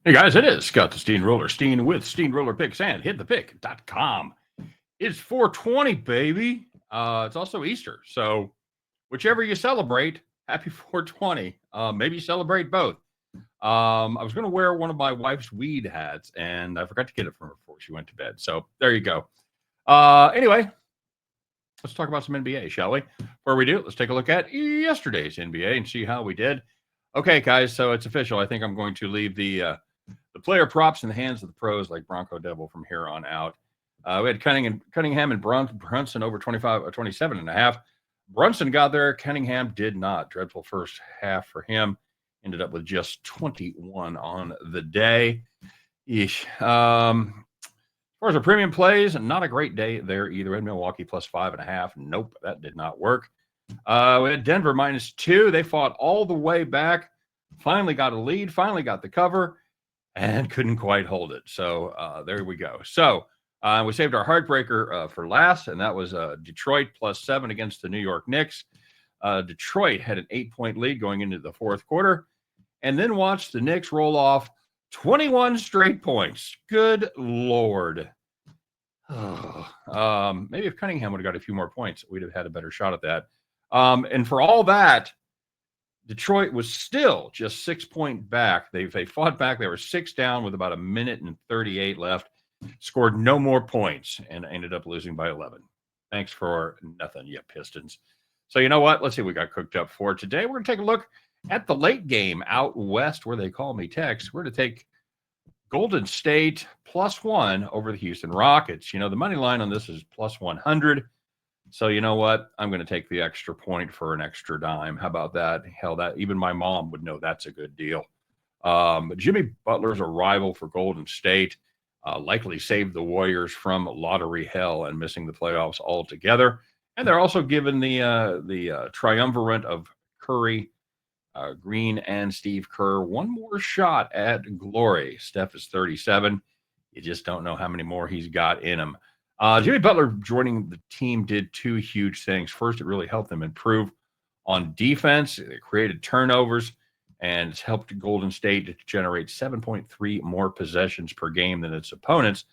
Hey guys, it is Scott the Steamroller, Steen with Steamroller Picks and hitthepick.com. It's 420, baby. It's also Easter. So whichever you celebrate, happy 420. Maybe celebrate both. I was going to wear one of my wife's weed hats and I forgot to get it from her before she went to bed. So there you go. Anyway, let's talk about some NBA, shall we? Before we do, let's take a look at yesterday's NBA and see how we did. Okay, guys, so it's official. I think I'm going to leave the player props in the hands of the pros like Bronco Devil from here on out. We had Cunningham and Brunson over 27 and a half. Brunson got there. Cunningham did not. Dreadful first half for him. Ended up with just 21 on the day. Yeesh. As far as our premium plays, not a great day there either. We had Milwaukee plus 5.5. Nope, that did not work. We had Denver -2. They fought all the way back. Finally got a lead. Finally got the cover. And couldn't quite hold it. So there we go. So we saved our heartbreaker for last, and that was Detroit +7 against the New York Knicks. Detroit had an 8-point lead going into the fourth quarter, and then watched the Knicks roll off 21 straight points. Good Lord. Maybe if Cunningham would have got a few more points, we'd have had a better shot at that. And for all that, Detroit was still just 6 point back. They fought back. They were 6 down with about 1:38 left, scored no more points, and ended up losing by 11. Thanks for nothing, you Pistons. So you know what? Let's see what we got cooked up for today. We're going to take a look at the late game out west where they call me Tex. We're going to take Golden State +1 over the Houston Rockets. You know, the money line on this is +100. So you know what? I'm going to take the extra point for an extra dime. How about that? Hell, that even my mom would know that's a good deal. Jimmy Butler's arrival for Golden State likely saved the Warriors from lottery hell and missing the playoffs altogether. And they're also given the triumvirate of Curry, Green, and Steve Kerr one more shot at glory. Steph is 37. You just don't know how many more he's got in him. Jimmy Butler joining the team did two huge things. First, it really helped them improve on defense. It created turnovers, and it's helped Golden State to generate 7.3 more possessions per game than its opponents.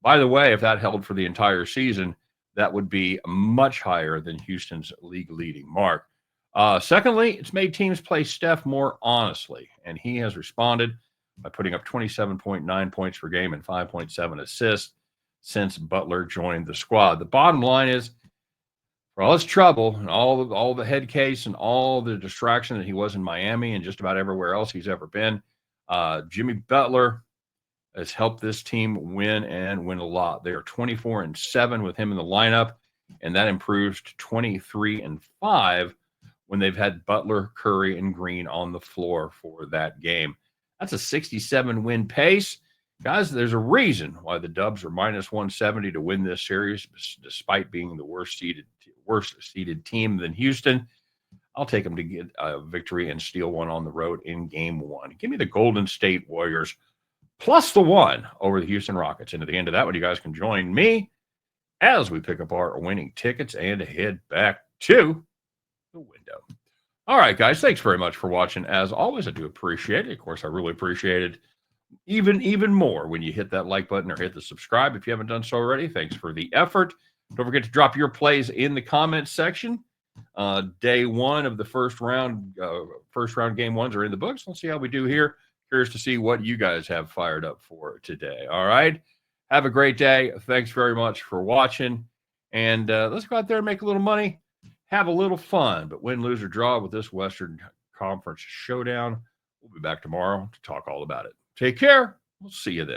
By the way, if that held for the entire season, that would be much higher than Houston's league-leading mark. Secondly, it's made teams play Steph more honestly, and he has responded by putting up 27.9 points per game and 5.7 assists since Butler joined the squad. The bottom line is, for all his trouble and all the head case and all the distraction that he was in Miami and just about everywhere else he's ever been, Jimmy Butler has helped this team win and win a lot. They are 24-7 with him in the lineup, and that improves to 23-5 when they've had Butler, Curry, and Green on the floor for that game. That's a 67 win pace. Guys, there's a reason why the Dubs are -170 to win this series, despite being the worst seeded team than Houston. I'll take them to get a victory and steal one on the road in game one. Give me the Golden State Warriors +1 over the Houston Rockets. And at the end of that one, you guys can join me as we pick up our winning tickets and head back to the window. All right, guys, thanks very much for watching. As always, I do appreciate it. Of course, I really appreciate it even more when you hit that like button or hit the subscribe if you haven't done so already. Thanks for the effort. Don't forget to drop your plays in the comments section. Day one of the first round game ones are in the books. Let's see how we do here. Curious to see what you guys have fired up for today. All right. Have a great day. Thanks very much for watching. And let's go out there and make a little money. Have a little fun, but win, lose, or draw with this Western Conference showdown. We'll be back tomorrow to talk all about it. Take care. We'll see you then.